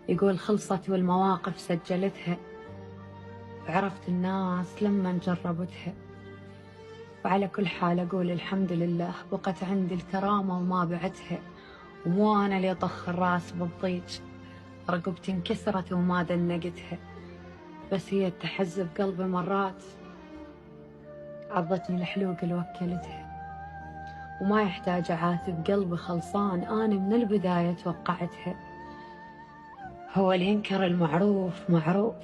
يقول خلصت والمواقف سجلتها، وعرفت الناس لما جربتها. وعلى كل حال أقول الحمد لله بقت عندي الكرامة وما بعتها، ومو أنا اللي أطخ الراس بالضيج، رقبتي انكسرت وما دنقتها، بس هي تحزب قلبي مرات عضتني الحلوق اللي وكلتها. وما يحتاج أعاتب قلبي خلصان، أنا من البداية توقعتها. هو اللي ينكر المعروف معروف،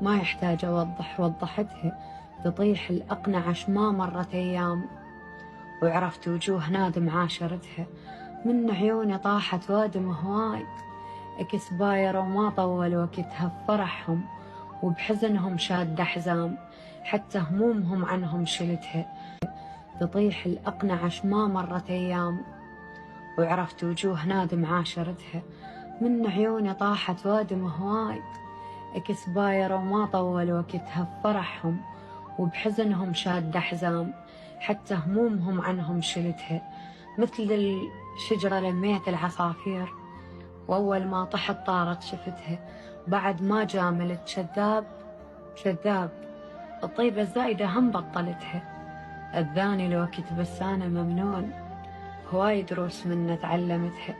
ما يحتاج أوضح وضحتها. تطيح الأقنعة ما مرت أيام، وعرفت وجوه نادم عاشرتها. من عيوني طاحت وادم هواي، اكس بايرة وما طول وقتها بفرحهم، وبحزنهم شاد أحزام، حتى همومهم عنهم شلتها. تطيح الأقنعة ما مرت أيام، وعرفت وجوه نادم عاشرتها. من عيوني طاحت وادم هواي، اكس بايرة وما طول وقتها بفرحهم، وبحزنهم شاد أحزام، حتى همومهم عنهم شلتها. مثل الشجرة لميت العصافير، وأول ما طحت طارت شفتها. بعد ما جاملت شذاب شذاب، الطيبة الزايدة هم بطلتها. أذاني الوقت بس أنا ممنون، هواي دروس منه تعلمتها.